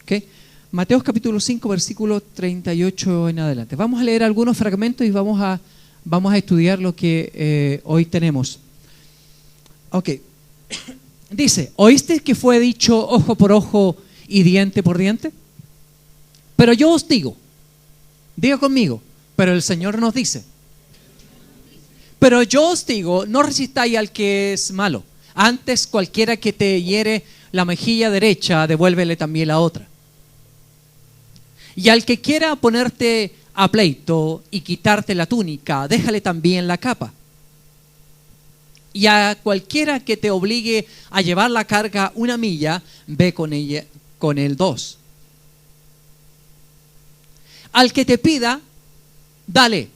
¿Okay? Mateo capítulo 5, versículo 38 en adelante. Vamos a leer algunos fragmentos y vamos a estudiar lo que hoy tenemos. Ok. Dice, ¿oíste que fue dicho ojo por ojo y diente por diente? Pero yo os digo, diga conmigo, pero el Señor nos dice, pero yo os digo, no resistáis al que es malo. Antes cualquiera que te hiere la mejilla derecha, devuélvele también la otra. Y al que quiera ponerte a pleito y quitarte la túnica, déjale también la capa. Y a cualquiera que te obligue a llevar la carga 1 milla, ve con él 2. Al que te pida, dale.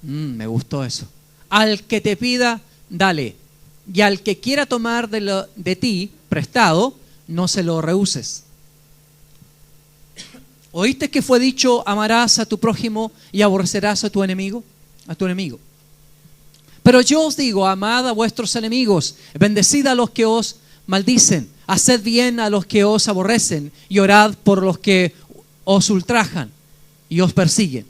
Me gustó eso. Al que te pida, dale. Y al que quiera tomar de ti prestado, no se lo rehuses. ¿Oíste que fue dicho, amarás a tu prójimo y aborrecerás a tu enemigo? Pero yo os digo, amad a vuestros enemigos, bendecid a los que os maldicen, haced bien a los que os aborrecen y orad por los que os ultrajan y os persiguen,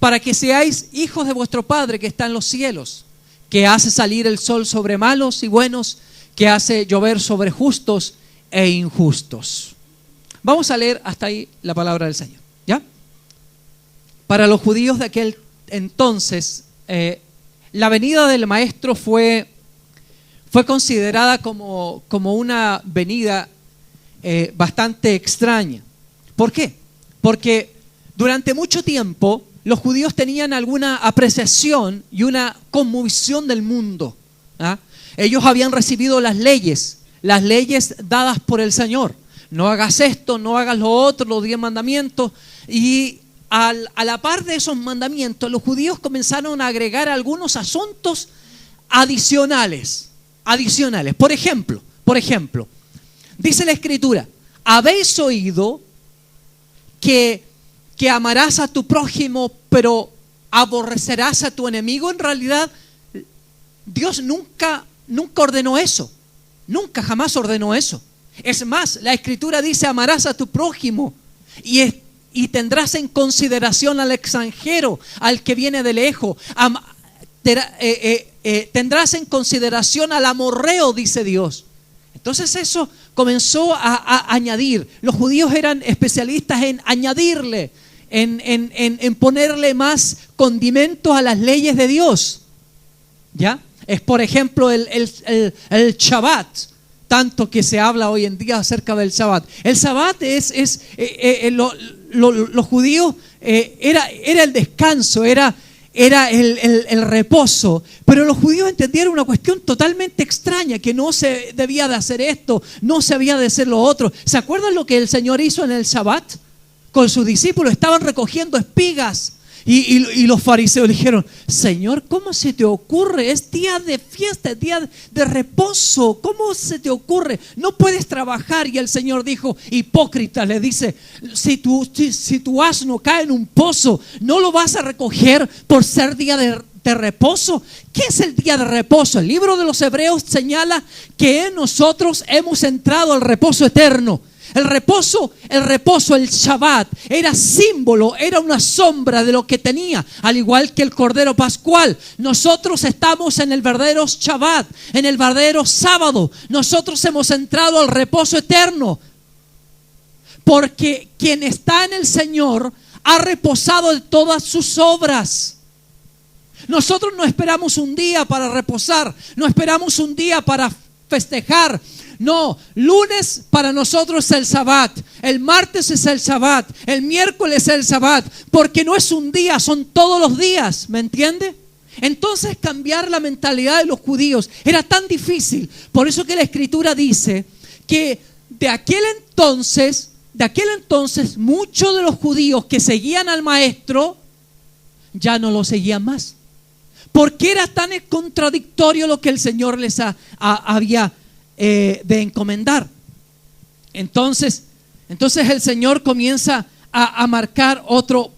para que seáis hijos de vuestro Padre que está en los cielos, que hace salir el sol sobre malos y buenos, que hace llover sobre justos e injustos. Vamos a leer hasta ahí la palabra del Señor, ¿ya? Para los judíos de aquel entonces, la venida del Maestro fue considerada como una venida bastante extraña. ¿Por qué? Porque durante mucho tiempo los judíos tenían alguna apreciación y una conmovisión del mundo, ¿ah? Ellos habían recibido las leyes dadas por el Señor. No hagas esto, no hagas lo otro, los 10 mandamientos. Y a la par de esos mandamientos, los judíos comenzaron a agregar algunos asuntos adicionales. Por ejemplo, dice la Escritura, habéis oído que amarás a tu prójimo, pero aborrecerás a tu enemigo. En realidad, Dios nunca ordenó eso. Nunca, jamás ordenó eso. Es más, la Escritura dice, amarás a tu prójimo y tendrás en consideración al extranjero, al que viene de lejos. Tendrás en consideración al amorreo, dice Dios. Entonces eso comenzó a añadir. Los judíos eran especialistas en añadirle, en ponerle más condimentos a las leyes de Dios. ¿Ya? Es por ejemplo el Shabbat. Tanto que se habla hoy en día acerca del Shabbat. El Shabbat los judíos era el descanso, era el reposo. Pero los judíos entendieron una cuestión totalmente extraña, que no se debía de hacer esto, no se debía de hacer lo otro. ¿Se acuerdan lo que el Señor hizo en el Shabbat? Con sus discípulos estaban recogiendo espigas. Y los fariseos le dijeron, Señor, ¿cómo se te ocurre? Es día de fiesta, es día de reposo. ¿Cómo se te ocurre? No puedes trabajar. Y el Señor dijo, hipócrita, le dice, si tu asno cae en un pozo, ¿no lo vas a recoger por ser día de reposo? ¿Qué es el día de reposo? El libro de los Hebreos señala que nosotros hemos entrado al reposo eterno. El reposo, el Shabbat, era símbolo, era una sombra de lo que tenía, al igual que el Cordero Pascual. Nosotros estamos en el verdadero Shabbat, en el verdadero sábado. Nosotros hemos entrado al reposo eterno, porque quien está en el Señor ha reposado de todas sus obras. Nosotros no esperamos un día para reposar, no esperamos un día para festejar. No, lunes para nosotros es el Shabbat, el martes es el Shabbat, el miércoles es el Shabbat, porque no es un día, son todos los días, ¿me entiende? Entonces cambiar la mentalidad de los judíos era tan difícil. Por eso que la Escritura dice que de aquel entonces muchos de los judíos que seguían al Maestro ya no lo seguían más, porque era tan contradictorio lo que el Señor les había de encomendar. Entonces el Señor comienza a marcar otro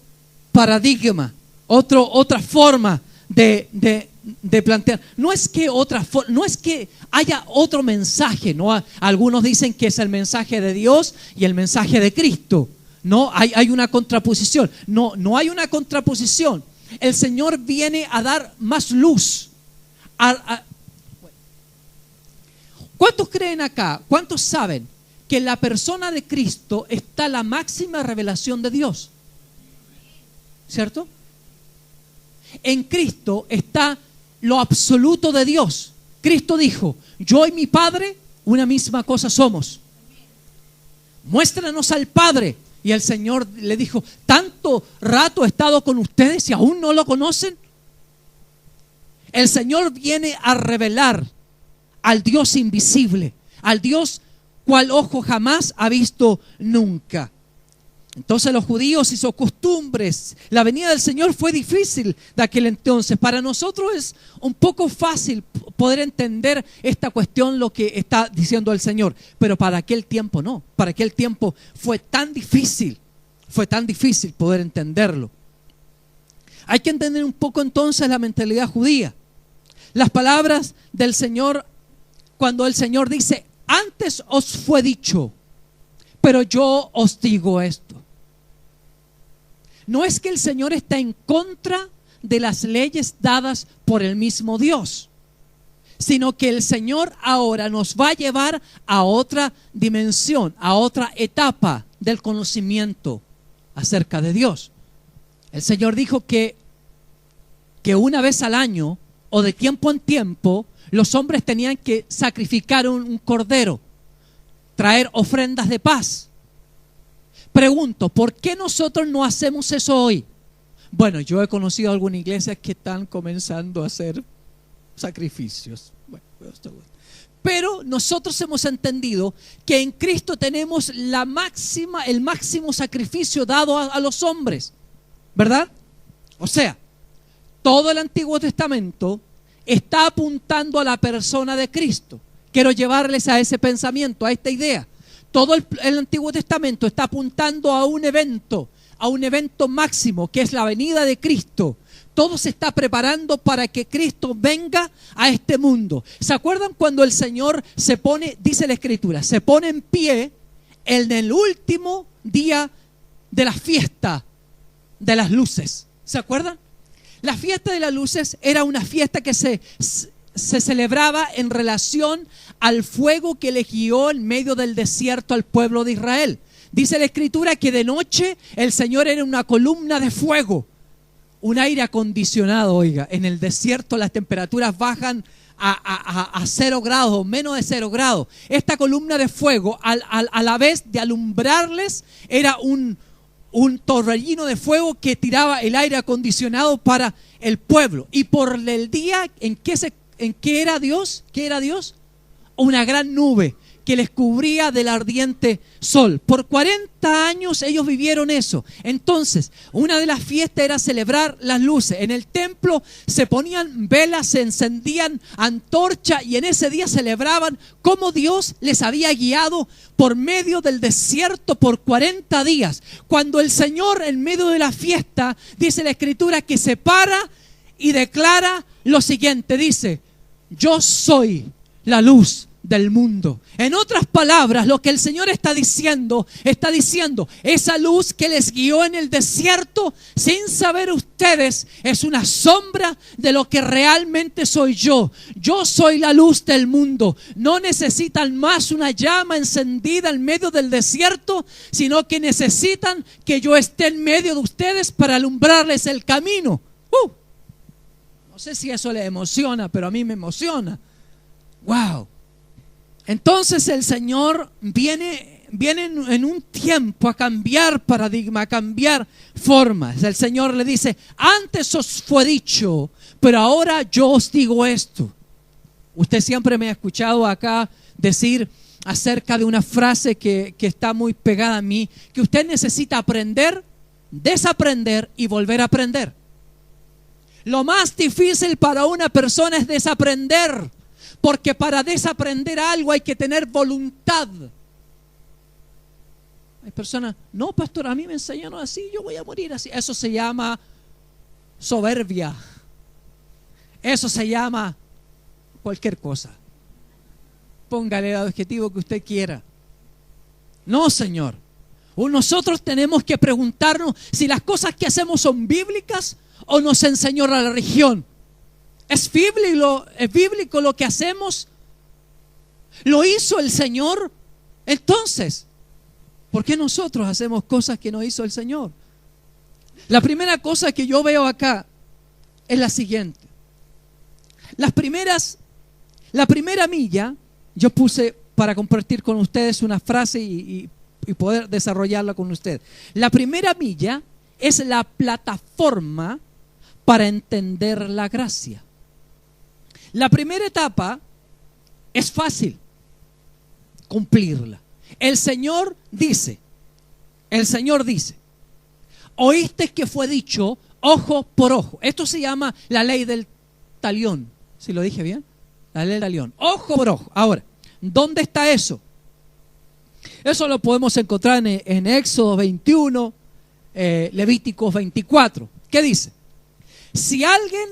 paradigma, otra forma de de plantear. No es que no es que haya otro mensaje, ¿no? Algunos dicen que es el mensaje de Dios y el mensaje de Cristo. No, hay una contraposición. No, no hay una contraposición. El Señor viene a dar más luz. ¿Cuántos creen acá? ¿Cuántos saben que en la persona de Cristo está la máxima revelación de Dios? ¿Cierto? En Cristo está lo absoluto de Dios. Cristo dijo: yo y mi Padre una misma cosa somos. Muéstranos al Padre. Y el Señor le dijo: tanto rato he estado con ustedes y aún no lo conocen. El Señor viene a revelar al Dios invisible, al Dios cual ojo jamás ha visto nunca. Entonces los judíos y sus costumbres, la venida del Señor fue difícil de aquel entonces. Para nosotros es un poco fácil poder entender esta cuestión, lo que está diciendo el Señor, pero para aquel tiempo no. Para aquel tiempo fue tan difícil poder entenderlo. Hay que entender un poco entonces la mentalidad judía. Las palabras del Señor, cuando el Señor dice: antes os fue dicho, pero yo os digo esto. No es que el Señor está en contra de las leyes dadas por el mismo Dios, sino que el Señor ahora nos va a llevar a otra dimensión, a otra etapa del conocimiento acerca de Dios. El Señor dijo que una vez al año o de tiempo en tiempo los hombres tenían que sacrificar un cordero, traer ofrendas de paz. Pregunto, ¿por qué nosotros no hacemos eso hoy? Bueno, yo he conocido algunas iglesias que están comenzando a hacer sacrificios. Pero nosotros hemos entendido que en Cristo tenemos el máximo sacrificio dado a los hombres, ¿verdad? O sea, todo el Antiguo Testamento está apuntando a la persona de Cristo. Quiero llevarles a ese pensamiento, a esta idea. Todo el Antiguo Testamento está apuntando a un evento máximo, que es la venida de Cristo. Todo se está preparando para que Cristo venga a este mundo. ¿Se acuerdan cuando el Señor se pone, dice la Escritura, se pone en pie en el último día de la fiesta de las luces? ¿Se acuerdan? La fiesta de las luces era una fiesta que se celebraba en relación al fuego que le guió en medio del desierto al pueblo de Israel. Dice la Escritura que de noche el Señor era una columna de fuego, un aire acondicionado. Oiga, en el desierto las temperaturas bajan a 0 grados, menos de 0 grados. Esta columna de fuego, a la vez de alumbrarles, era un torbellino de fuego que tiraba el aire acondicionado para el pueblo. Y por el día en que era Dios, ¿qué era Dios? Una gran nube que les cubría del ardiente sol. Por 40 años ellos vivieron eso. Entonces, una de las fiestas era celebrar las luces. En el templo se ponían velas, se encendían antorchas y en ese día celebraban cómo Dios les había guiado por medio del desierto por 40 días. Cuando el Señor en medio de la fiesta, dice la Escritura, que se para y declara lo siguiente, dice: yo soy la luz del mundo. En otras palabras, lo que el Señor está diciendo, esa luz que les guió en el desierto, sin saber ustedes, es una sombra de lo que realmente soy yo. Yo soy la luz del mundo. No necesitan más una llama encendida en medio del desierto, sino que necesitan que yo esté en medio de ustedes para alumbrarles el camino. No sé si eso les emociona, pero a mí me emociona. Wow. Entonces el Señor viene en un tiempo a cambiar paradigma, a cambiar formas. El Señor le dice: antes os fue dicho, pero ahora yo os digo esto. Usted siempre me ha escuchado acá decir acerca de una frase que está muy pegada a mí, que usted necesita aprender, desaprender y volver a aprender. Lo más difícil para una persona es desaprender. Porque para desaprender algo hay que tener voluntad. Hay personas: no, pastor, a mí me enseñaron así, yo voy a morir así. Eso se llama soberbia. Eso se llama cualquier cosa. Póngale el adjetivo que usted quiera. No, Señor. Nosotros tenemos que preguntarnos si las cosas que hacemos son bíblicas o nos enseñó la religión. ¿Es bíblico lo que hacemos? ¿Lo hizo el Señor? Entonces, ¿por qué nosotros hacemos cosas que no hizo el Señor? La primera cosa que yo veo acá es la siguiente. La primera milla, yo puse para compartir con ustedes una frase y poder desarrollarla con ustedes. La primera milla es la plataforma para entender la gracia. La primera etapa es fácil cumplirla. El Señor dice, oíste que fue dicho ojo por ojo. Esto se llama la ley del talión. ¿Sí lo dije bien? La ley del talión. Ojo por ojo. Ahora, ¿dónde está eso? Eso lo podemos encontrar en Éxodo 21, Levíticos 24. ¿Qué dice? Si alguien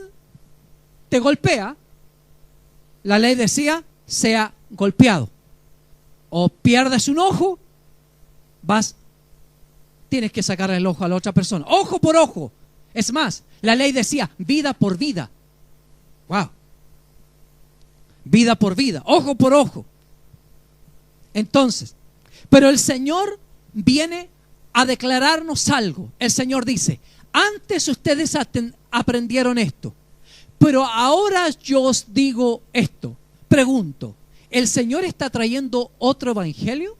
te golpea, la ley decía, sea golpeado. O pierdes un ojo, tienes que sacarle el ojo a la otra persona. Ojo por ojo. Es más, la ley decía, vida por vida. Wow. Vida por vida, ojo por ojo. Entonces, pero el Señor viene a declararnos algo. El Señor dice, antes ustedes aprendieron esto, pero ahora yo os digo esto. Pregunto, ¿el Señor está trayendo otro evangelio?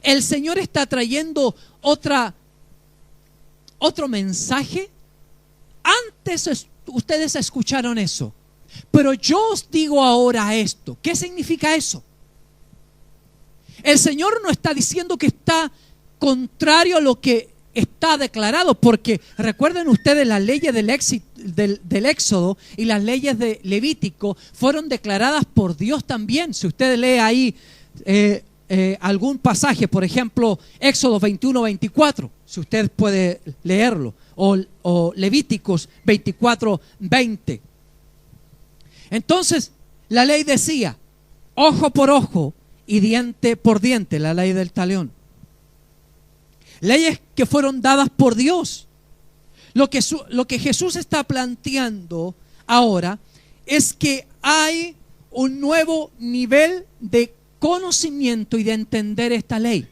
¿El Señor está trayendo otro mensaje? Antes ustedes escucharon eso, pero yo os digo ahora esto. ¿Qué significa eso? El Señor no está diciendo que está contrario a lo que está declarado, porque recuerden ustedes, las leyes del Éxodo y las leyes de Levítico fueron declaradas por Dios también. Si usted lee ahí algún pasaje, por ejemplo, Éxodo 21, 24, si usted puede leerlo, o Levíticos 24, 20. Entonces, la ley decía, ojo por ojo y diente por diente, la ley del talión. Leyes que fueron dadas por Dios. Lo que Jesús está planteando ahora es que hay un nuevo nivel de conocimiento y de entender esta ley.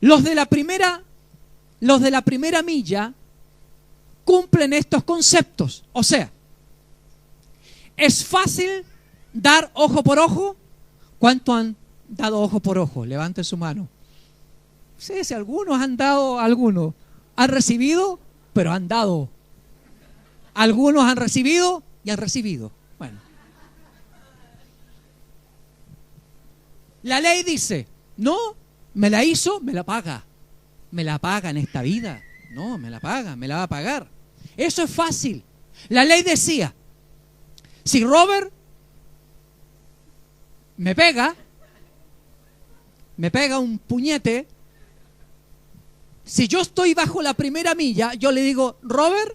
Los de la primera milla cumplen estos conceptos. O sea, ¿es fácil dar ojo por ojo? ¿Cuánto han dado ojo por ojo? Levanten su mano. Sí, si algunos han dado, algunos han recibido, pero han dado. Algunos han recibido y han recibido. Bueno. La ley dice, no, me la hizo, me la paga. Me la paga en esta vida. No, me la paga, me la va a pagar. Eso es fácil. La ley decía, si Robert me pega un puñete, si yo estoy bajo la primera milla, yo le digo, Robert,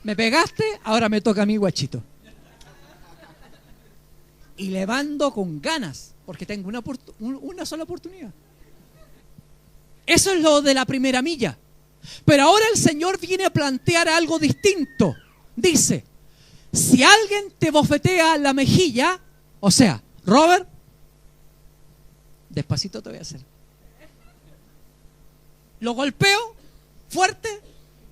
me pegaste, ahora me toca a mí, guachito. Y le mando con ganas, porque tengo una sola oportunidad. Eso es lo de la primera milla. Pero ahora el Señor viene a plantear algo distinto. Dice, si alguien te bofetea la mejilla, o sea, Robert, despacito te voy a hacer. Lo golpeo fuerte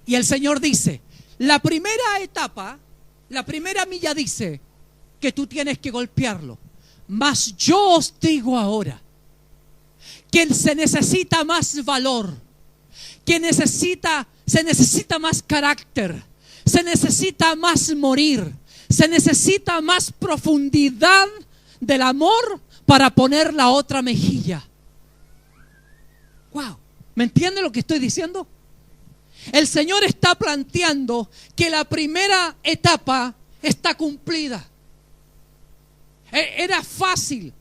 y el Señor dice, la primera etapa, la primera milla dice que tú tienes que golpearlo. Mas yo os digo ahora que se necesita más valor, que se necesita más carácter, se necesita más morir, se necesita más profundidad del amor para poner la otra mejilla. Wow. ¿Me entiende lo que estoy diciendo? El Señor está planteando que la primera etapa está cumplida. Era fácil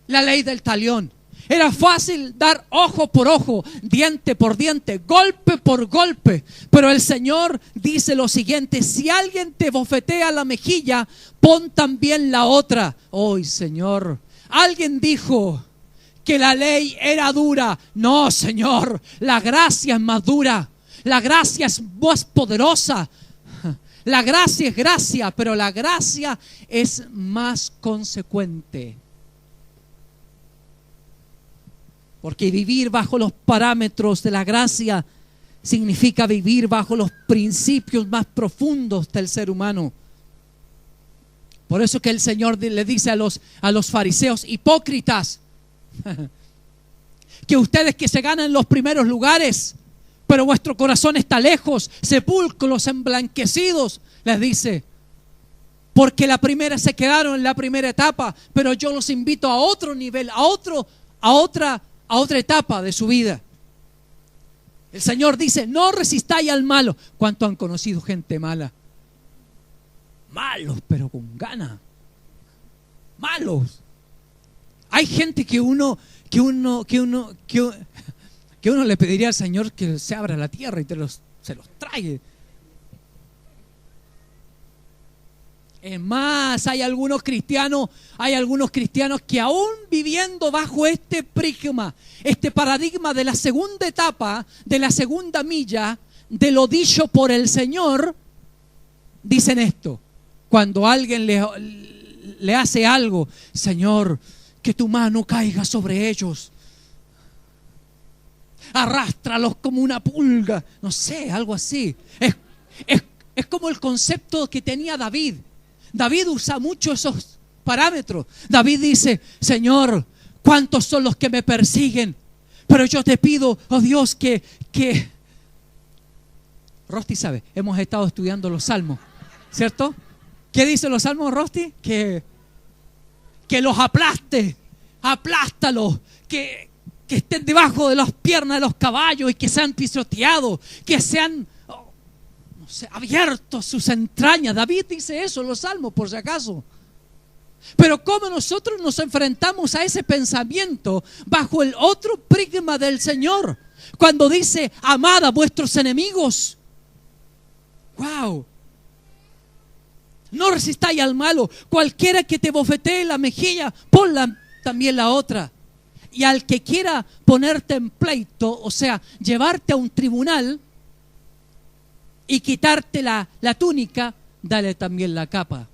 la ley del talión. Era fácil dar ojo por ojo, diente por diente, golpe por golpe. Pero el Señor dice lo siguiente: si alguien te bofetea la mejilla, pon también la otra. ¡Ay, Señor! Alguien dijo que la ley era dura. No, Señor, la gracia es más dura. La gracia es más poderosa. La gracia es gracia, pero la gracia es más consecuente. Porque vivir bajo los parámetros de la gracia significa vivir bajo los principios más profundos del ser humano. Por eso que el Señor le dice a los fariseos: hipócritas, que ustedes que se ganan los primeros lugares, pero vuestro corazón está lejos, sepulcros emblanquecidos, les dice, porque se quedaron en la primera etapa, pero yo los invito a otro nivel, a otra etapa de su vida. El Señor dice: no resistáis al malo. ¿Cuánto han conocido gente mala? Malos, pero con ganas. Malos. Hay gente que uno le pediría al Señor que se abra la tierra y se los trague. Es más, hay algunos cristianos que aún viviendo bajo este paradigma de la segunda etapa, de la segunda milla, de lo dicho por el Señor, dicen esto: cuando alguien le hace algo, Señor, que tu mano caiga sobre ellos, arrástralos como una pulga, no sé, algo así. Es como el concepto que tenía David. David usa mucho esos parámetros. David dice: Señor, ¿cuántos son los que me persiguen? Pero yo te pido, oh Dios, que Rosti sabe, hemos estado estudiando los salmos, ¿cierto? ¿Qué dicen los salmos, Rosti? Que los aplástalos, que estén debajo de las piernas de los caballos y que sean pisoteados, que sean abiertos sus entrañas. David dice eso en los salmos, por si acaso. Pero ¿cómo nosotros nos enfrentamos a ese pensamiento bajo el otro prisma del Señor? Cuando dice: amad a vuestros enemigos. ¡Wow! No resistáis al malo. Cualquiera que te bofetee la mejilla, ponla también la otra. Y al que quiera ponerte en pleito, o sea, llevarte a un tribunal y quitarte la túnica, dale también la capa.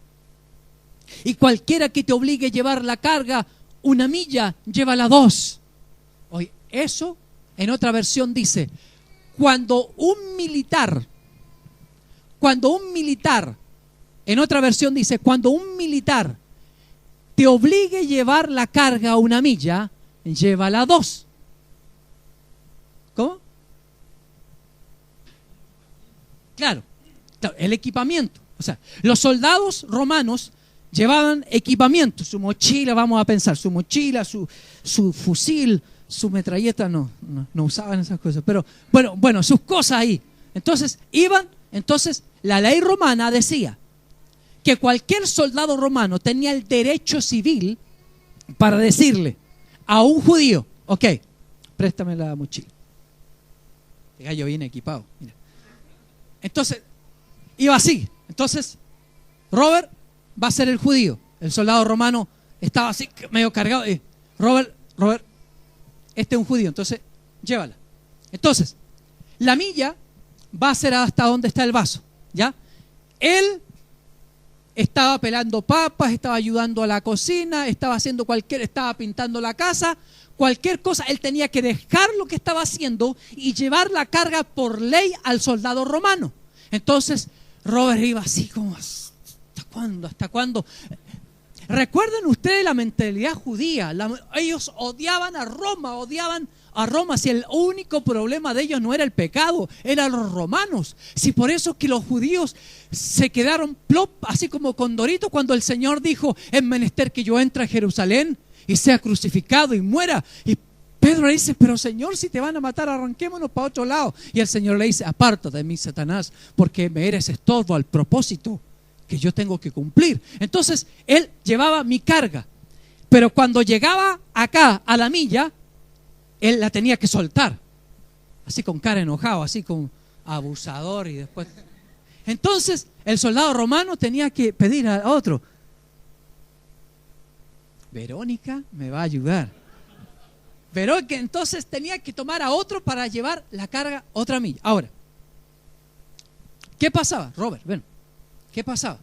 Y cualquiera que te obligue a llevar la carga una milla, llévala dos. Oye, eso en otra versión dice: cuando un militar, en otra versión dice, cuando un militar te obligue a llevar la carga una milla, llévala dos. ¿Cómo? Claro, el equipamiento. O sea, los soldados romanos llevaban equipamiento, su mochila, vamos a pensar, su mochila, su fusil, su metralleta, no usaban esas cosas, pero bueno, sus cosas ahí. Entonces la ley romana decía que cualquier soldado romano tenía el derecho civil para decirle a un judío: ok, préstame la mochila. El gallo viene equipado, mira. Entonces, iba así. Entonces, Robert va a ser el judío. El soldado romano estaba así, medio cargado. Robert, este es un judío, entonces, llévala. Entonces, la milla va a ser hasta donde está el vaso, ¿ya? Él estaba pelando papas, estaba ayudando a la cocina, estaba pintando la casa, cualquier cosa. Él tenía que dejar lo que estaba haciendo y llevar la carga por ley al soldado romano. Entonces Robert iba así como: ¿hasta cuándo? Recuerden ustedes la mentalidad judía. Ellos odiaban a Roma, si el único problema de ellos no era el pecado, eran los romanos. Si por eso que los judíos se quedaron plop, así como condoritos, cuando el Señor dijo: es menester que yo entre a Jerusalén y sea crucificado y muera. Y Pedro le dice: pero Señor, si te van a matar, arranquémonos para otro lado. Y el Señor le dice: aparta de mí, Satanás, porque me eres estorbo al propósito que yo tengo que cumplir. Entonces él llevaba mi carga, pero cuando llegaba acá a la milla, él la tenía que soltar, así con cara enojado, así con abusador y después. Entonces el soldado romano tenía que pedir a otro. Verónica me va a ayudar. Verónica entonces tenía que tomar a otro para llevar la carga otra milla. Ahora, ¿qué pasaba, Robert? Bueno, ¿qué pasaba?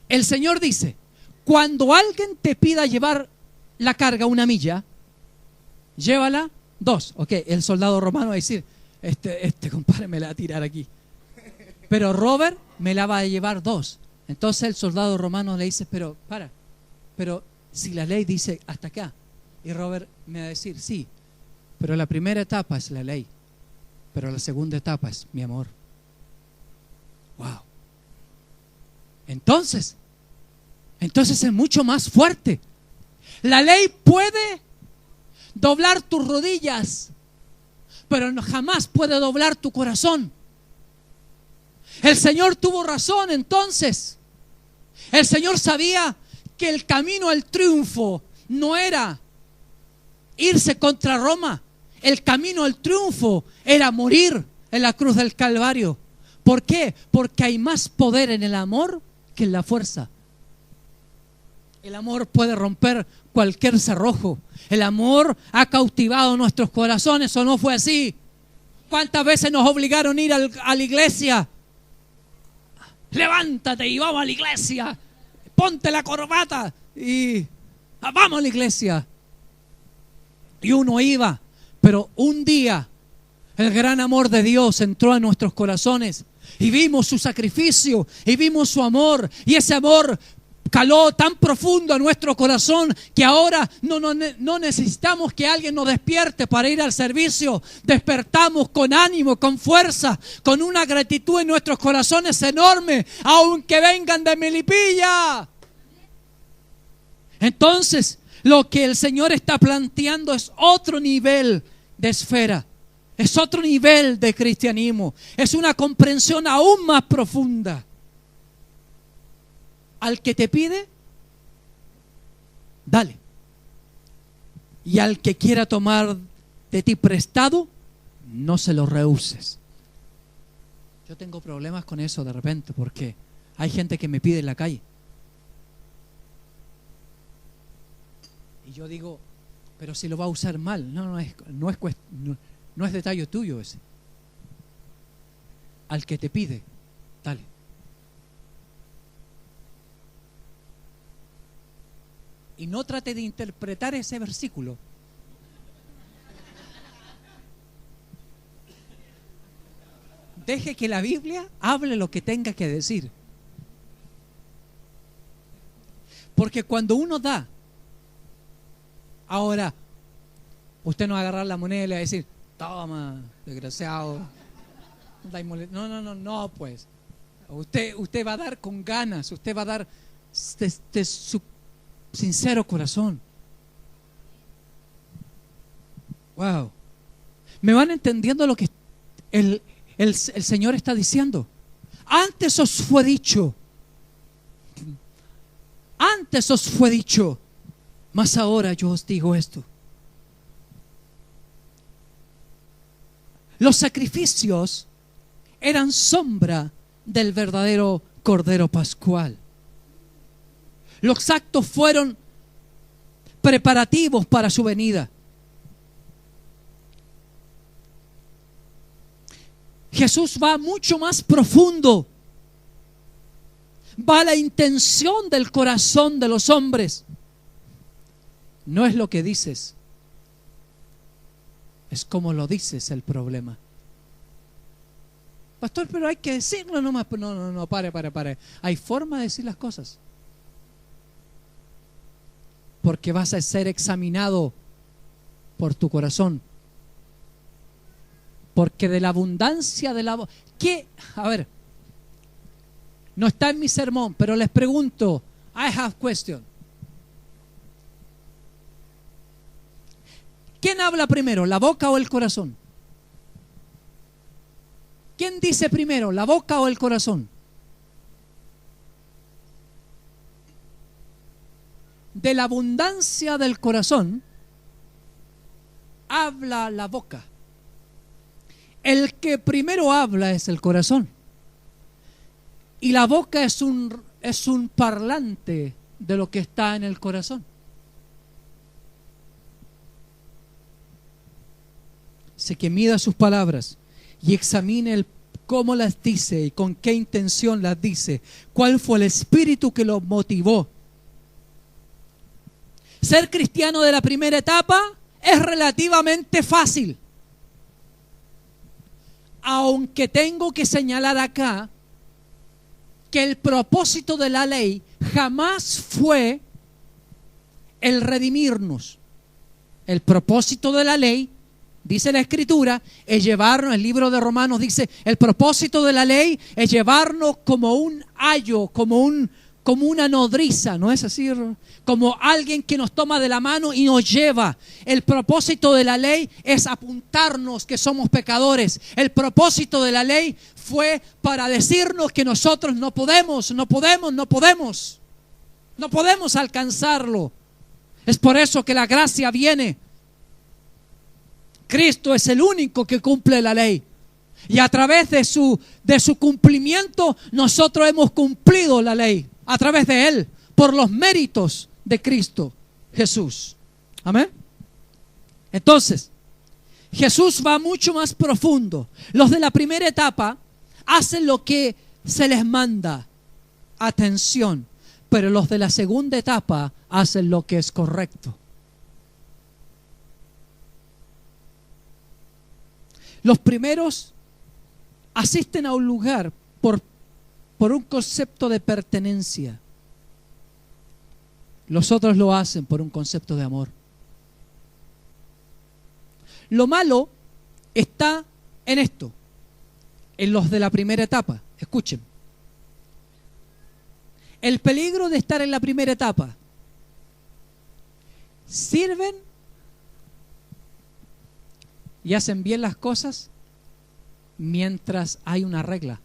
El Señor dice, cuando alguien te pida llevar la carga una milla, llévala 2. Ok, el soldado romano va a decir, este compadre me la va a tirar aquí. Pero Robert me la va a llevar 2. Entonces el soldado romano le dice, pero si la ley dice hasta acá. Y Robert me va a decir, sí, pero la primera etapa es la ley, pero la segunda etapa es mi amor. Wow. Entonces es mucho más fuerte. La ley puede doblar tus rodillas, pero jamás puede doblar tu corazón. El Señor tuvo razón entonces. El Señor sabía que el camino al triunfo no era irse contra Roma. El camino al triunfo era morir en la cruz del Calvario. ¿Por qué? Porque hay más poder en el amor que en la fuerza. El amor puede romper cualquier cerrojo. El amor ha cautivado nuestros corazones, ¿o no fue así? ¿Cuántas veces nos obligaron a ir a la iglesia? Levántate y vamos a la iglesia. Ponte la corbata y vamos a la iglesia. Y uno iba, pero un día el gran amor de Dios entró a nuestros corazones y vimos su sacrificio y vimos su amor, y ese amor caló tan profundo a nuestro corazón que ahora no necesitamos que alguien nos despierte para ir al servicio. Despertamos con ánimo, con fuerza, con una gratitud en nuestros corazones enorme, aunque vengan de Melipilla. Entonces, lo que el Señor está planteando es otro nivel de esfera, es otro nivel de cristianismo, es una comprensión aún más profunda. Al que te pide, dale. Y al que quiera tomar de ti prestado, no se lo rehuses. Yo tengo problemas con eso de repente, porque hay gente que me pide en la calle. Y yo digo, pero si lo va a usar mal. No es detalle tuyo ese. Al que te pide, dale. Y no trate de interpretar ese versículo. Deje que la Biblia hable lo que tenga que decir. Porque cuando uno da, ahora, usted no va a agarrar la moneda y le va a decir, toma, desgraciado. No, pues. Usted va a dar con ganas, usted va a dar de su sincero corazón. Wow. ¿Me van entendiendo lo que el Señor está diciendo? Antes os fue dicho, mas ahora yo os digo esto. Los sacrificios eran sombra del verdadero Cordero Pascual. Los actos fueron preparativos para su venida. Jesús va mucho más profundo. Va a la intención del corazón de los hombres. No es lo que dices, es como lo dices el problema. Pastor, pero hay que decirlo nomás. No, pare. Hay forma de decir las cosas. Porque vas a ser examinado por tu corazón. Porque de la abundancia de la... ¿Qué? A ver, no está en mi sermón, pero les pregunto, I have question. ¿Quién habla primero, la boca o el corazón? ¿Quién dice primero, la boca o el corazón? De la abundancia del corazón habla la boca. El que primero habla es el corazón. Y la boca es un parlante de lo que está en el corazón. Así que mida sus palabras y examine cómo las dice y con qué intención las dice. ¿Cuál fue el espíritu que lo motivó? Ser cristiano de la primera etapa es relativamente fácil. Aunque tengo que señalar acá que el propósito de la ley jamás fue el redimirnos. El propósito de la ley, dice la Escritura, es llevarnos, el libro de Romanos dice, el propósito de la ley es llevarnos como un ayo, como una nodriza, ¿no es así? Como alguien que nos toma de la mano y nos lleva. El propósito de la ley es apuntarnos que somos pecadores. El propósito de la ley fue para decirnos que nosotros no podemos alcanzarlo. Es por eso que la gracia viene. Cristo es el único que cumple la ley. Y a través de su cumplimiento, nosotros hemos cumplido la ley. A través de Él, por los méritos de Cristo Jesús. Amén. Entonces, Jesús va mucho más profundo. Los de la primera etapa hacen lo que se les manda. Atención. Pero los de la segunda etapa hacen lo que es correcto. Los primeros asisten a un lugar por un concepto de pertenencia. Los otros lo hacen por un concepto de amor. Lo malo está en esto, en los de la primera etapa. Escuchen. El peligro de estar en la primera etapa. Sirven y hacen bien las cosas mientras hay una regla.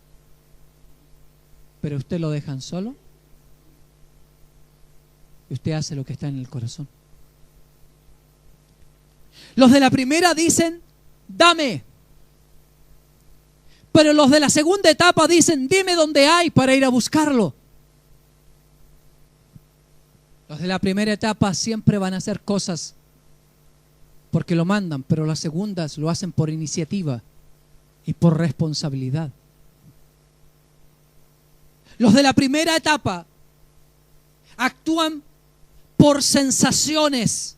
Pero usted lo dejan solo y usted hace lo que está en el corazón. Los de la primera dicen, dame. Pero los de la segunda etapa dicen, dime dónde hay para ir a buscarlo. Los de la primera etapa siempre van a hacer cosas porque lo mandan, pero las segundas lo hacen por iniciativa y por responsabilidad. Los de la primera etapa actúan por sensaciones.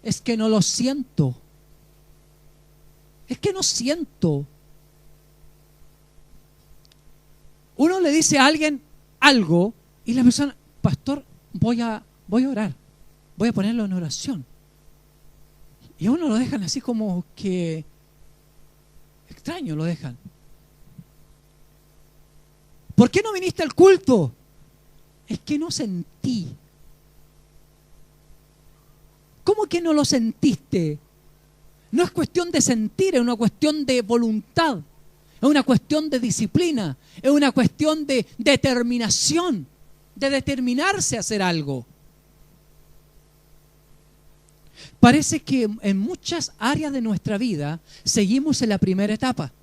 Es que no lo siento. Es que no siento. Uno le dice a alguien algo y la persona, pastor, voy a orar. Voy a ponerlo en oración. Y a uno lo dejan así como que extraño, lo dejan. ¿Por qué no viniste al culto? Es que no sentí. ¿Cómo que no lo sentiste? No es cuestión de sentir, es una cuestión de voluntad. Es una cuestión de disciplina. Es una cuestión de determinación. De determinarse a hacer algo. Parece que en muchas áreas de nuestra vida seguimos en la primera etapa.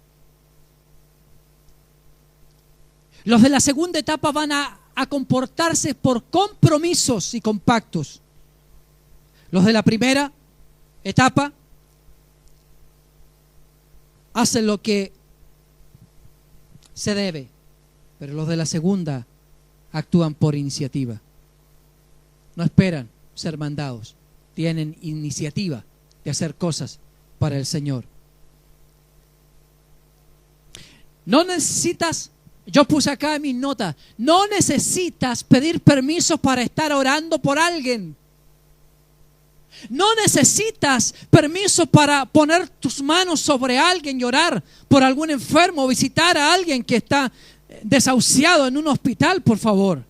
Los de la segunda etapa van a comportarse por compromisos y compactos. Los de la primera etapa hacen lo que se debe, pero los de la segunda actúan por iniciativa. No esperan ser mandados, tienen iniciativa de hacer cosas para el Señor. No necesitas, yo puse acá en mis notas, no necesitas pedir permiso para estar orando por alguien. No necesitas permiso para poner tus manos sobre alguien y orar por algún enfermo o visitar a alguien que está desahuciado en un hospital, por favor.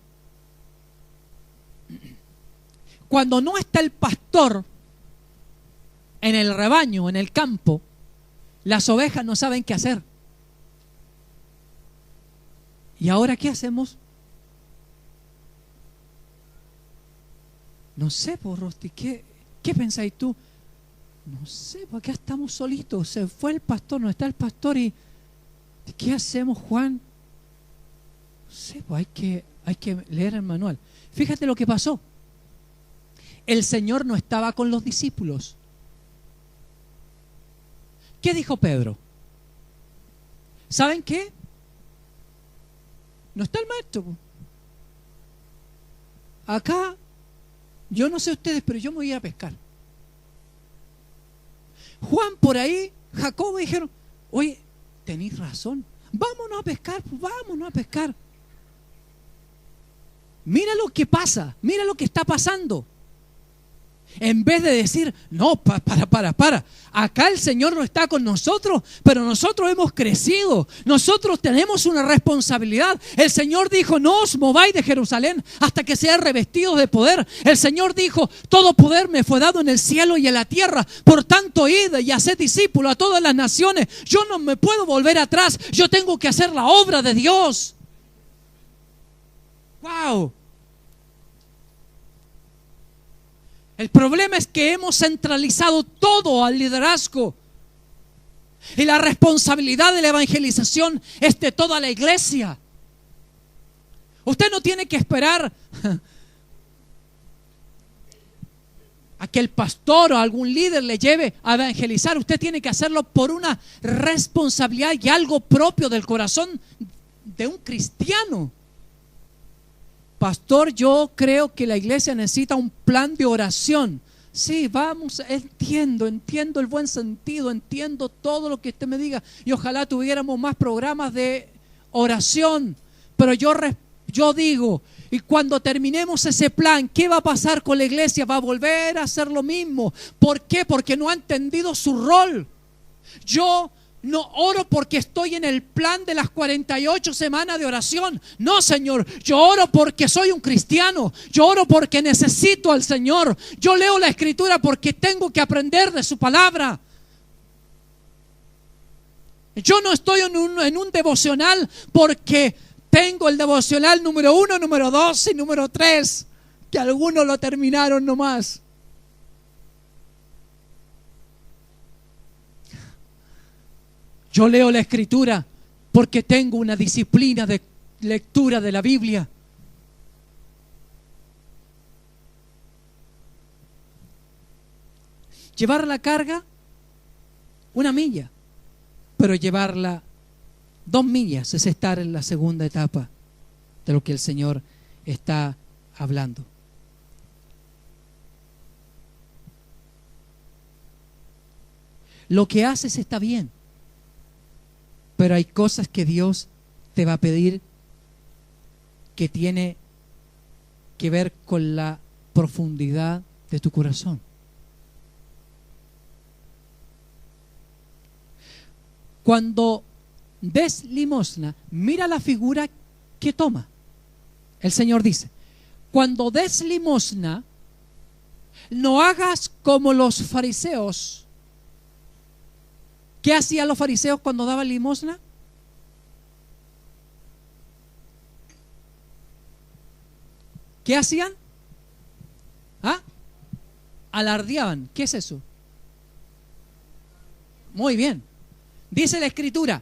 Cuando no está el pastor en el rebaño, en el campo, las ovejas no saben qué hacer. ¿Y ahora qué hacemos? No sé, por Rosti, ¿qué? ¿Qué pensáis tú? No sé, pues acá estamos solitos. Se fue el pastor, no está el pastor y ¿qué hacemos, Juan? No sé, pues hay que leer el manual. Fíjate lo que pasó. El Señor no estaba con los discípulos. ¿Qué dijo Pedro? ¿Saben qué? No está el maestro. Acá, yo no sé ustedes, pero yo me voy a ir a pescar. Juan por ahí, Jacobo dijeron, oye, tenéis razón, vámonos a pescar, pues vámonos a pescar. Mira lo que pasa, mira lo que está pasando. En vez de decir, no, para. Acá el Señor no está con nosotros, pero nosotros hemos crecido. Nosotros tenemos una responsabilidad. El Señor dijo, no os mováis de Jerusalén hasta que seáis revestidos de poder. El Señor dijo, todo poder me fue dado en el cielo y en la tierra. Por tanto, id y haced discípulos a todas las naciones. Yo no me puedo volver atrás. Yo tengo que hacer la obra de Dios. ¡Wow! El problema es que hemos centralizado todo al liderazgo. Y la responsabilidad de la evangelización es de toda la iglesia. Usted no tiene que esperar a que el pastor o algún líder le lleve a evangelizar. Usted tiene que hacerlo por una responsabilidad y algo propio del corazón de un cristiano. Pastor, yo creo que la iglesia necesita un plan de oración. Sí, vamos, entiendo el buen sentido, entiendo todo lo que usted me diga y ojalá tuviéramos más programas de oración. Pero yo digo, y cuando terminemos ese plan, ¿qué va a pasar con la iglesia? Va a volver a hacer lo mismo. ¿Por qué? Porque no ha entendido su rol. Yo no oro porque estoy en el plan de las 48 semanas de oración. No, Señor, yo oro porque soy un cristiano. Yo oro porque necesito al Señor. Yo leo la Escritura porque tengo que aprender de su palabra. Yo no estoy en un devocional porque tengo el devocional número 1, número 2 y número 3, que algunos lo terminaron nomás. Yo leo la Escritura porque tengo una disciplina de lectura de la Biblia. Llevar la carga 1 milla, pero llevarla 2 millas es estar en la segunda etapa de lo que el Señor está hablando. Lo que haces está bien. Pero hay cosas que Dios te va a pedir que tiene que ver con la profundidad de tu corazón. Cuando des limosna, mira la figura que toma. El Señor dice, cuando des limosna, no hagas como los fariseos. ¿Qué hacían los fariseos cuando daban limosna? ¿Qué hacían? ¿Ah? Alardeaban. ¿Qué es eso? Muy bien. Dice la Escritura,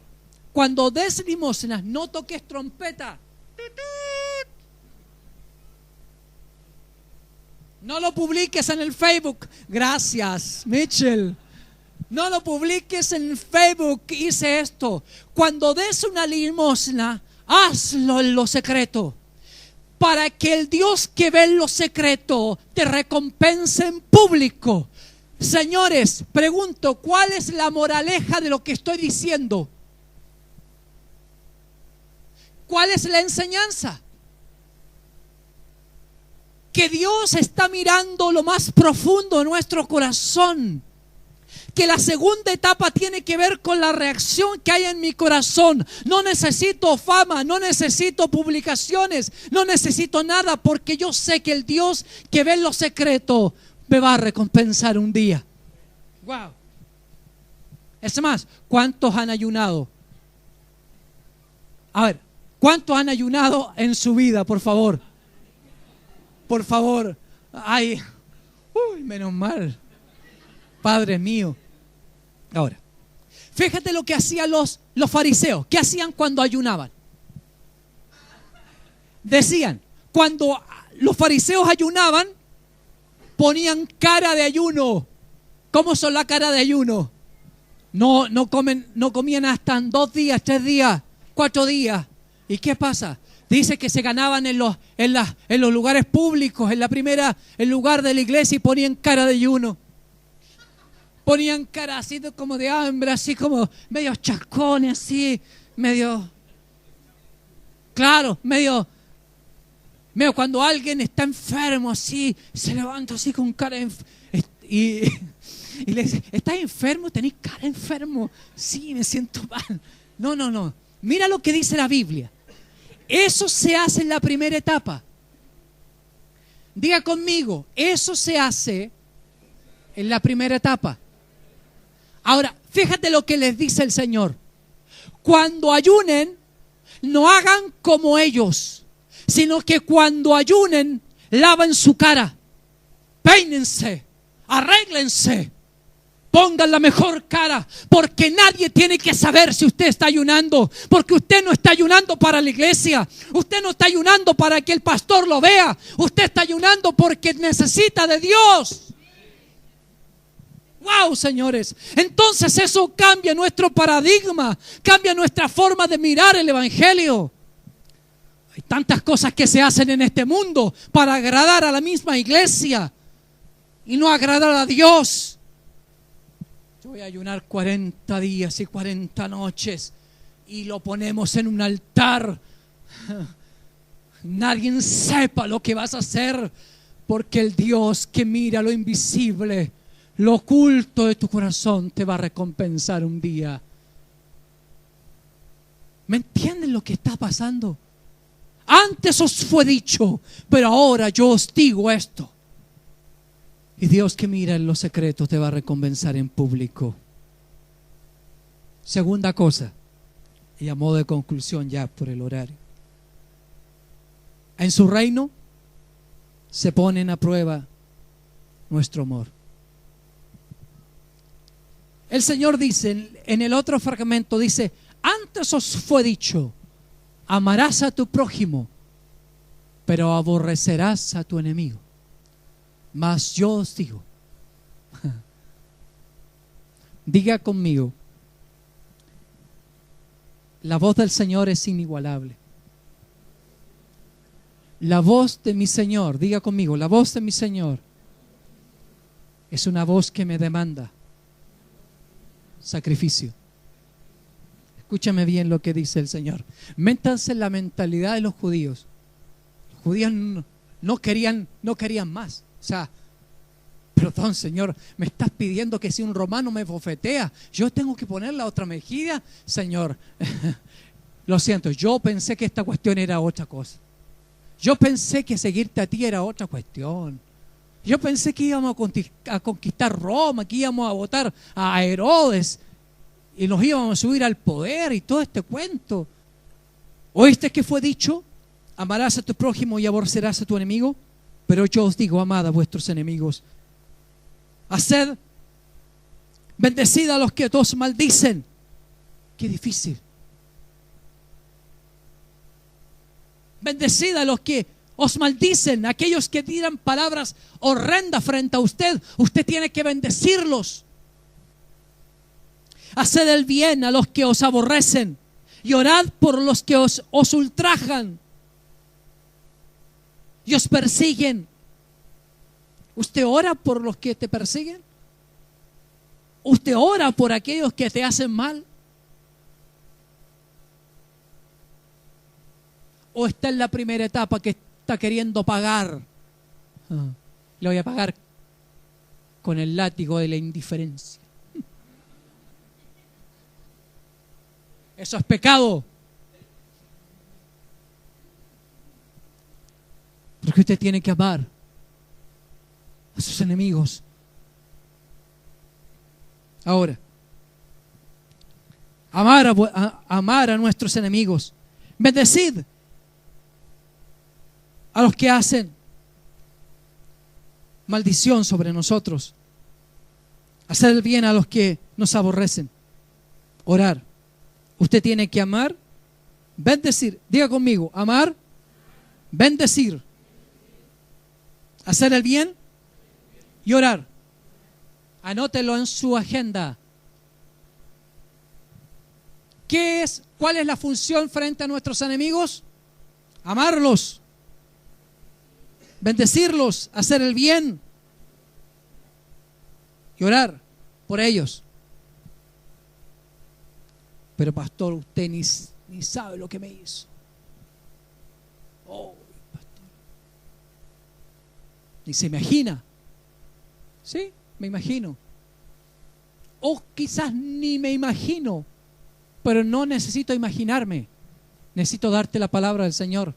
cuando des limosnas, no toques trompeta. No lo publiques en el Facebook. Gracias, Mitchell. No lo publiques en Facebook. Hice esto. Cuando des una limosna, hazlo en lo secreto, para que el Dios que ve en lo secreto te recompense en público. Señores, pregunto, ¿cuál es la moraleja de lo que estoy diciendo? ¿Cuál es la enseñanza? Que Dios está mirando lo más profundo de nuestro corazón. Que la segunda etapa tiene que ver con la reacción que hay en mi corazón. No necesito fama, no necesito publicaciones, no necesito nada, porque yo sé que el Dios que ve en lo secreto me va a recompensar un día. Wow. Es más, ¿cuántos han ayunado? A ver, ¿cuántos han ayunado en su vida, por favor? Por favor. Ay, Uy, menos mal. Padre mío. Ahora, fíjate lo que hacían los fariseos. ¿Qué hacían cuando ayunaban? Decían, cuando los fariseos ayunaban, ponían cara de ayuno. ¿Cómo son la cara de ayuno? No comían hasta 2 días, 3 días, 4 días. ¿Y qué pasa? Dice que se ganaban en los lugares públicos, el lugar de la iglesia, y ponían cara de ayuno. Ponían cara así como de hambre, así como medio chascones, así, medio cuando alguien está enfermo, así, se levanta así con cara y le dice, ¿estás enfermo? ¿Tenés cara enfermo? Sí, me siento mal. No. Mira lo que dice la Biblia. Eso se hace en la primera etapa. Diga conmigo, eso se hace en la primera etapa. Ahora, fíjate lo que les dice el Señor. Cuando ayunen, no hagan como ellos, sino que cuando ayunen, laven su cara, peínense, arréglense, pongan la mejor cara, porque nadie tiene que saber si usted está ayunando, porque usted no está ayunando para la iglesia, usted no está ayunando para que el pastor lo vea, usted está ayunando porque necesita de Dios. ¡Wow, señores! Entonces eso cambia nuestro paradigma, cambia nuestra forma de mirar el evangelio. Hay tantas cosas que se hacen en este mundo para agradar a la misma iglesia y no agradar a Dios. Yo voy a ayunar 40 días y 40 noches y lo ponemos en un altar. Nadie sepa lo que vas a hacer, porque el Dios que mira lo invisible, lo oculto de tu corazón, te va a recompensar un día. ¿Me entienden lo que está pasando? Antes os fue dicho, pero ahora yo os digo esto. Y Dios que mira en los secretos te va a recompensar en público. Segunda cosa, y a modo de conclusión ya por el horario. En su reino se ponen a prueba nuestro amor. El Señor dice en el otro fragmento, dice, antes os fue dicho, amarás a tu prójimo, pero aborrecerás a tu enemigo. Mas yo os digo, diga conmigo, la voz del Señor es inigualable. La voz de mi Señor, diga conmigo, la voz de mi Señor es una voz que me demanda sacrificio. Escúchame bien lo que dice el Señor. Métanse en la mentalidad de los judíos. Los judíos no querían más. O sea, perdón, Señor, me estás pidiendo que si un romano me bofetea, yo tengo que poner la otra mejilla. Señor, lo siento, yo pensé que esta cuestión era otra cosa. Yo pensé que seguirte a ti era otra cuestión. Yo pensé que íbamos a conquistar Roma, que íbamos a votar a Herodes y nos íbamos a subir al poder y todo este cuento. ¿Oíste que fue dicho? Amarás a tu prójimo y aborrecerás a tu enemigo. Pero yo os digo, amad a vuestros enemigos. Haced bendecid a los que os maldicen. Qué difícil. Bendecid a los que os maldicen, aquellos que tiran palabras horrendas frente a usted. Usted tiene que bendecirlos. Haced el bien a los que os aborrecen y orad por los que os ultrajan y os persiguen. ¿Usted ora por los que te persiguen? ¿Usted ora por aquellos que te hacen mal? ¿O está en la primera etapa que está queriendo pagar? Le voy a pagar con el látigo de la indiferencia. Eso es pecado. Porque usted tiene que amar a sus enemigos. Ahora, amar a nuestros enemigos. Bendecid a los que hacen maldición sobre nosotros. Hacer el bien a los que nos aborrecen. Orar. Usted tiene que amar, bendecir. Diga conmigo, amar, bendecir. Hacer el bien y orar. Anótelo en su agenda. ¿Cuál es la función frente a nuestros enemigos? Amarlos, bendecirlos, hacer el bien y orar por ellos. Pero pastor, usted ni sabe lo que me hizo. Oh, pastor. Ni se imagina. Sí, me imagino. O quizás ni me imagino, pero no necesito imaginarme. Necesito darte la palabra del Señor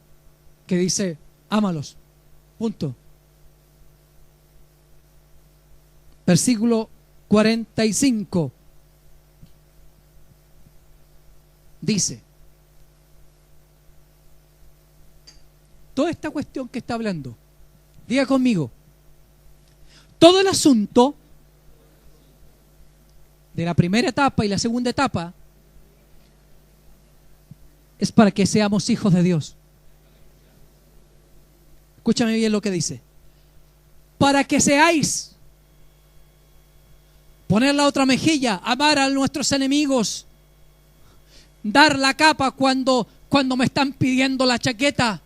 que dice, ámalos. Punto. Versículo 45. Dice, toda esta cuestión que está hablando, diga conmigo, todo el asunto de la primera etapa y la segunda etapa es para que seamos hijos de Dios. Escúchame bien lo que dice. Para que seáis, poner la otra mejilla, amar a nuestros enemigos, dar la capa cuando me están pidiendo la chaqueta,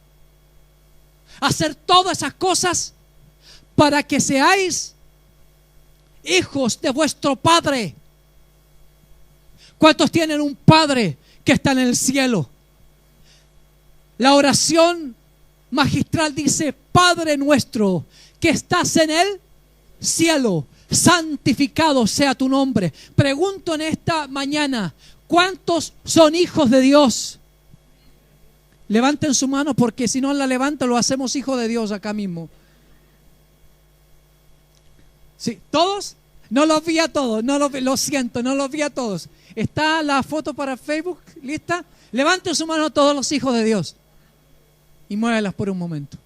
hacer todas esas cosas para que seáis hijos de vuestro Padre. ¿Cuántos tienen un Padre que está en el cielo? La oración magistral dice, Padre nuestro que estás en el cielo, santificado sea tu nombre. Pregunto en esta mañana, ¿cuántos son hijos de Dios? Levanten su mano, porque si no la levantan lo hacemos hijos de Dios acá mismo. ¿Sí? ¿Todos? No los vi a todos, lo siento, no los vi a todos. ¿Está la foto para Facebook lista? Levanten su mano todos los hijos de Dios y muévelas por un momento.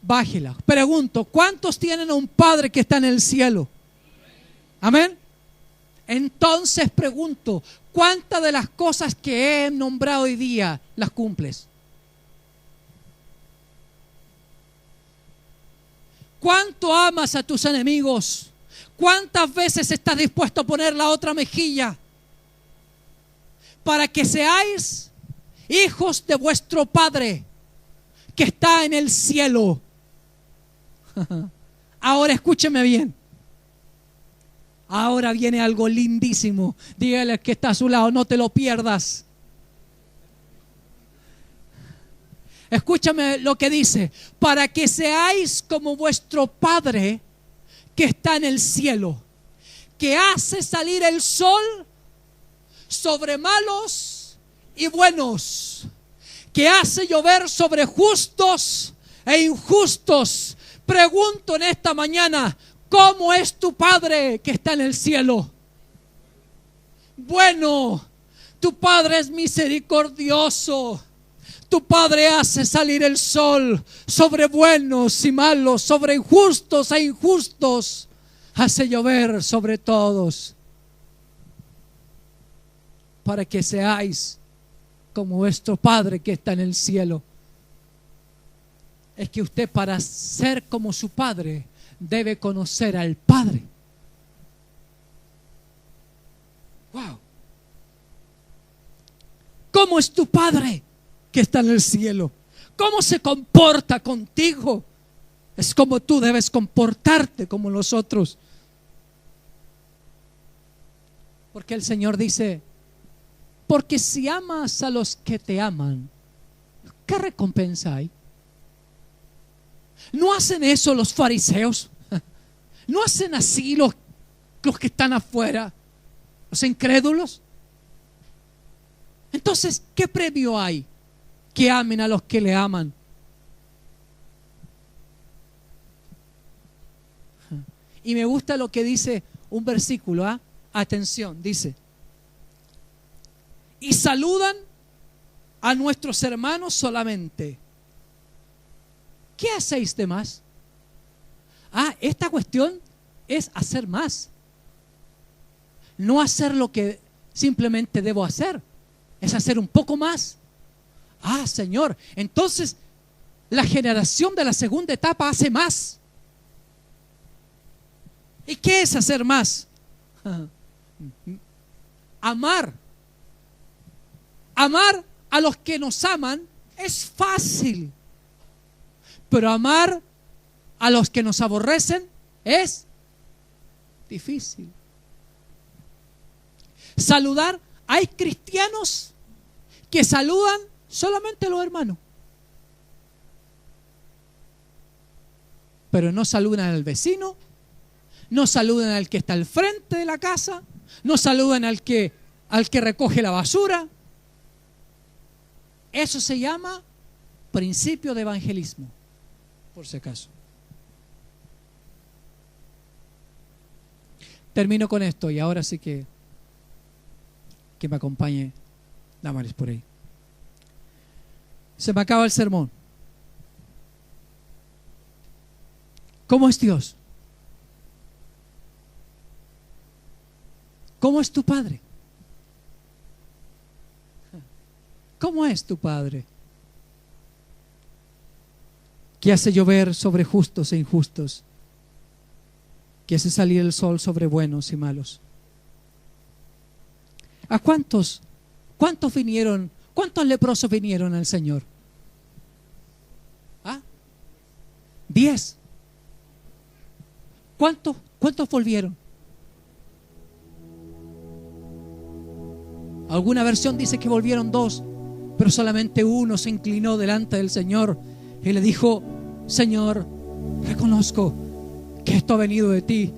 Bájela. Pregunto, ¿cuántos tienen un Padre que está en el cielo? Amén. Entonces pregunto, ¿cuántas de las cosas que he nombrado hoy día las cumples? ¿Cuánto amas a tus enemigos? ¿Cuántas veces estás dispuesto a poner la otra mejilla? Para que seáis hijos de vuestro Padre que está en el cielo. Ahora escúcheme bien. Ahora viene algo lindísimo. Dígale al que está a su lado, no te lo pierdas. Escúchame lo que dice. Para que seáis como vuestro Padre que está en el cielo, que hace salir el sol sobre malos y buenos, que hace llover sobre justos e injustos. Pregunto en esta mañana, ¿cómo es tu Padre que está en el cielo? Bueno, tu Padre es misericordioso. Tu Padre hace salir el sol sobre buenos y malos, sobre injustos e injustos. Hace llover sobre todos. Para que seáis como vuestro Padre que está en el cielo. Es que usted, para ser como su Padre, debe conocer al Padre. Wow. ¿Cómo es tu Padre que está en el cielo? ¿Cómo se comporta contigo? Es como tú debes comportarte como los otros. Porque el Señor dice, porque si amas a los que te aman, ¿qué recompensa hay? ¿No hacen eso los fariseos? ¿No hacen así los que están afuera? ¿Los incrédulos? Entonces, ¿qué premio hay? Que amen a los que le aman. Y me gusta lo que dice un versículo, ¿ah? Atención, dice: y saludan a nuestros hermanos solamente. ¿Qué hacéis de más? Esta cuestión es hacer más. No hacer lo que simplemente debo hacer, es hacer un poco más. Señor, entonces la generación de la segunda etapa hace más. ¿Y qué es hacer más? Amar. Amar a los que nos aman es fácil, pero amar a los que nos aborrecen es difícil. Saludar, hay cristianos que saludan solamente a los hermanos, pero no saludan al vecino, no saludan al que está al frente de la casa, no saludan al que recoge la basura. Eso se llama principio de evangelismo, por si acaso. Termino con esto y ahora sí que me acompañe Damaris por ahí. Se me acaba el sermón. ¿Cómo es Dios? ¿Cómo es tu Padre? ¿Cómo es tu Padre? Que hace llover sobre justos e injustos, que hace salir el sol sobre buenos y malos. ¿A cuántos vinieron? ¿Cuántos leprosos vinieron al Señor? 10. ¿Cuántos volvieron? Alguna versión dice que volvieron 2, pero solamente uno se inclinó delante del Señor y le dijo: Señor, reconozco que esto ha venido de ti.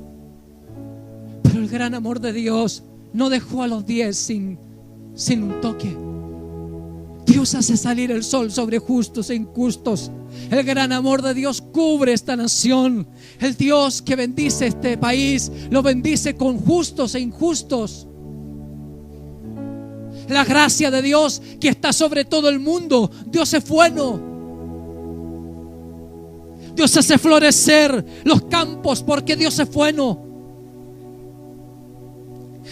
Pero el gran amor de Dios no dejó a los 10 sin un toque. Dios hace salir el sol sobre justos e injustos. El gran amor de Dios cubre esta nación. El Dios que bendice este país lo bendice con justos e injustos. La gracia de Dios que está sobre todo el mundo. Dios es bueno. Dios hace florecer los campos porque Dios es bueno.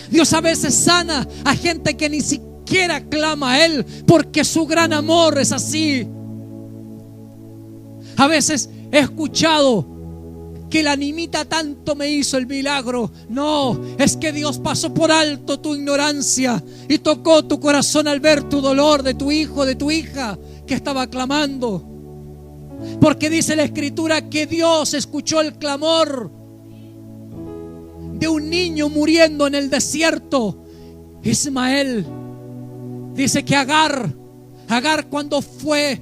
Dios a veces sana a gente que ni siquiera clama a Él porque su gran amor es así. A veces he escuchado que la nimita tanto me hizo el milagro. No, es que Dios pasó por alto tu ignorancia y tocó tu corazón al ver tu dolor de tu hijo, de tu hija que estaba clamando. Porque dice la Escritura que Dios escuchó el clamor de un niño muriendo en el desierto. Ismael, dice que Agar cuando fue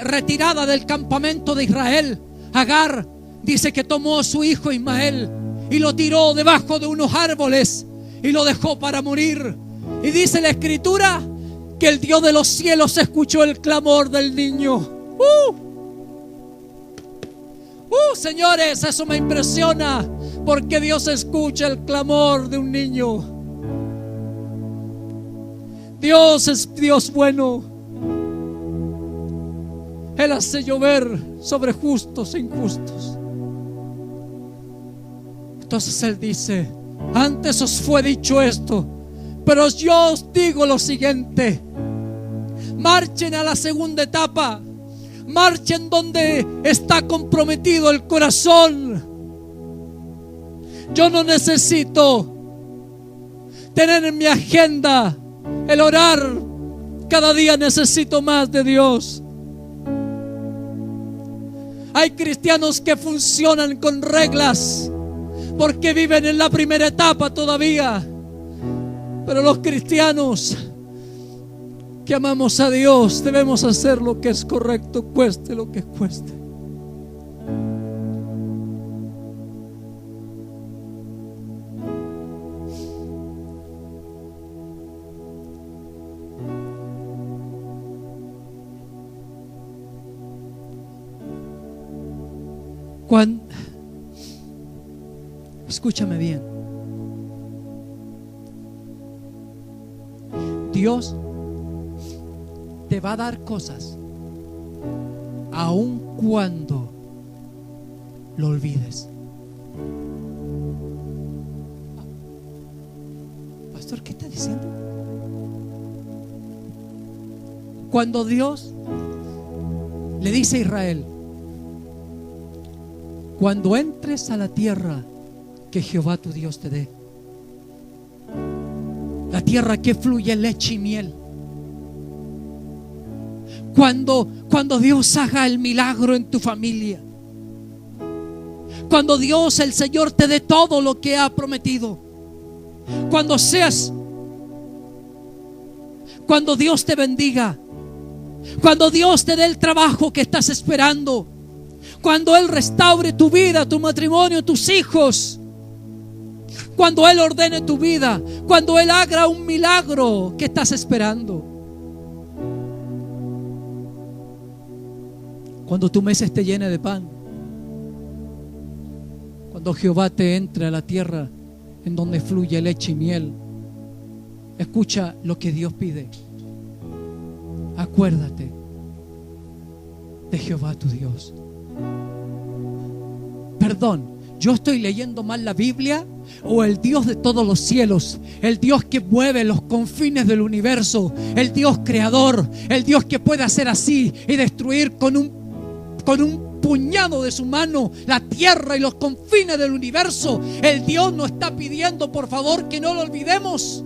retirada del campamento de Israel, Agar dice que tomó a su hijo Ismael y lo tiró debajo de unos árboles y lo dejó para morir. Y dice la Escritura que el Dios de los cielos escuchó el clamor del niño. Señores, eso me impresiona, porque Dios escucha el clamor de un niño. Dios es Dios bueno. Él hace llover sobre justos e injustos. Entonces Él dice: antes os fue dicho esto, pero yo os digo lo siguiente: marchen a la segunda etapa. Marchen donde está comprometido el corazón. Yo no necesito tener en mi agenda el orar. Cada día necesito más de Dios. Hay cristianos que funcionan con reglas porque viven en la primera etapa todavía. Pero los cristianos que amamos a Dios debemos hacer lo que es correcto, cueste lo que cueste. Escúchame bien. Dios te va a dar cosas aun cuando lo olvides. Pastor, ¿qué está diciendo? Cuando Dios le dice a Israel: cuando entres a la tierra que Jehová tu Dios te dé, la tierra que fluye leche y miel, cuando Dios haga el milagro en tu familia, cuando Dios, el Señor, te dé todo lo que ha prometido, cuando Dios te bendiga, cuando Dios te dé el trabajo que estás esperando, cuando Él restaure tu vida, tu matrimonio, tus hijos, cuando Él ordene tu vida, cuando Él haga un milagro que estás esperando, cuando tu mesa esté llena de pan, cuando Jehová te entre a la tierra en donde fluye leche y miel, escucha lo que Dios pide. Acuérdate de Jehová tu Dios. Perdón, yo estoy leyendo mal la Biblia, o el Dios de todos los cielos, el Dios que mueve los confines del universo, el Dios creador, el Dios que puede hacer así y destruir con un puñado de su mano la tierra y los confines del universo. El Dios nos está pidiendo, por favor, que no lo olvidemos,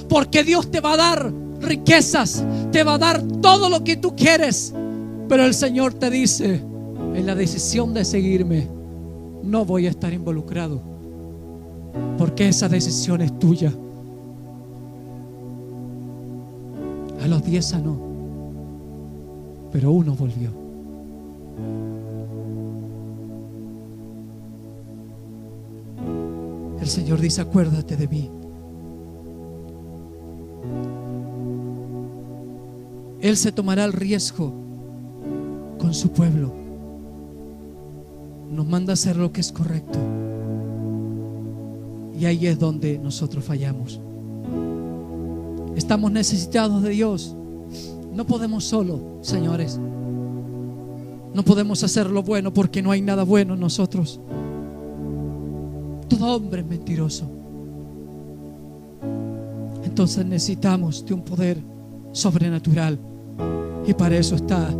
porque Dios te va a dar riquezas, te va a dar todo lo que tú quieres, pero el Señor te dice: en la decisión de seguirme no voy a estar involucrado, porque esa decisión es tuya. A los 10 sanó, pero uno volvió. El Señor dice: acuérdate de mí. Él se tomará el riesgo con su pueblo. Nos manda a hacer lo que es correcto, y ahí es donde nosotros fallamos. Estamos necesitados de Dios. No podemos solo, señores. No podemos hacer lo bueno, porque no hay nada bueno en nosotros. Todo hombre es mentiroso. Entonces necesitamos de un poder sobrenatural, y para eso está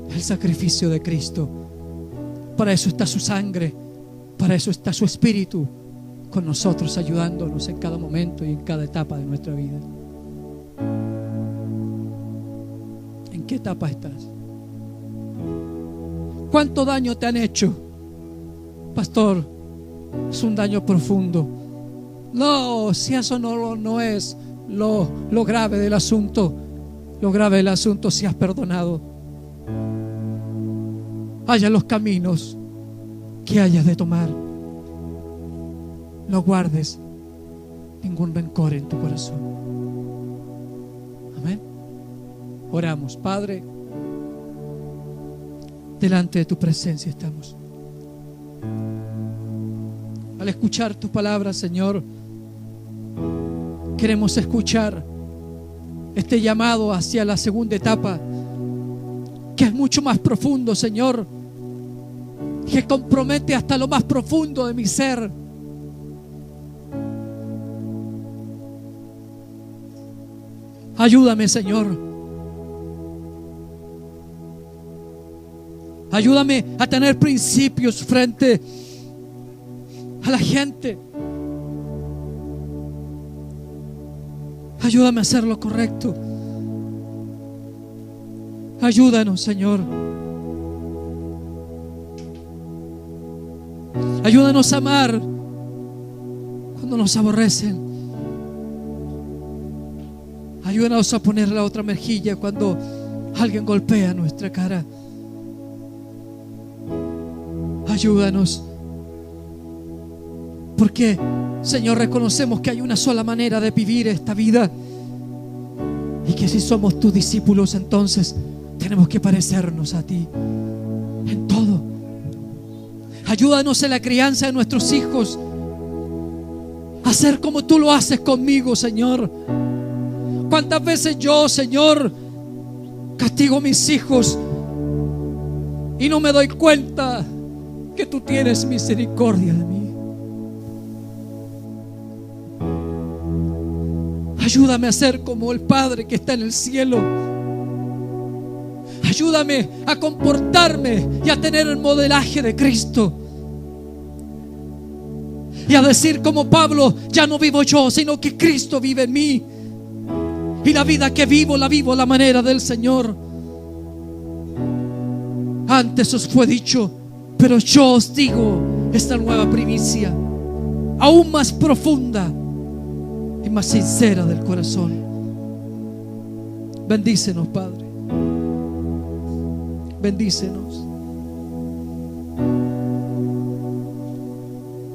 el sacrificio de Cristo. Para eso está su sangre, para eso está su Espíritu con nosotros, ayudándonos en cada momento y en cada etapa de nuestra vida. ¿En qué etapa estás? ¿Cuánto daño te han hecho? Pastor, es un daño profundo. No, si eso no es lo grave del asunto. Lo grave del asunto si has perdonado. Haya los caminos que hayas de tomar. No guardes ningún rencor en tu corazón. Amén. Oramos. Padre, delante de tu presencia estamos. Al escuchar tu palabra, Señor, queremos escuchar este llamado hacia la segunda etapa, que es mucho más profundo, Señor, que compromete hasta lo más profundo de mi ser. Ayúdame, Señor. Ayúdame a tener principios frente a la gente. Ayúdame a hacer lo correcto. Ayúdanos, Señor. Ayúdanos a amar cuando nos aborrecen. Ayúdanos a poner la otra mejilla cuando alguien golpea nuestra cara. Ayúdanos, porque, Señor, reconocemos que hay una sola manera de vivir esta vida, y que si somos tus discípulos, entonces tenemos que parecernos a ti en todo. Ayúdanos en la crianza de nuestros hijos, a hacer como tú lo haces conmigo, Señor. ¿Cuántas veces yo, Señor, castigo a mis hijos y no me doy cuenta que tú tienes misericordia de mí. Ayúdame a ser como el Padre que está en el cielo. Ayúdame a comportarme y a tener el modelaje de Cristo. Y a decir como Pablo: ya no vivo yo, sino que Cristo vive en mí. Y la vida que vivo, la vivo a la manera del Señor. Antes os fue dicho, pero yo os digo esta nueva primicia, aún más profunda y más sincera del corazón. Bendícenos, Padre. Bendícenos.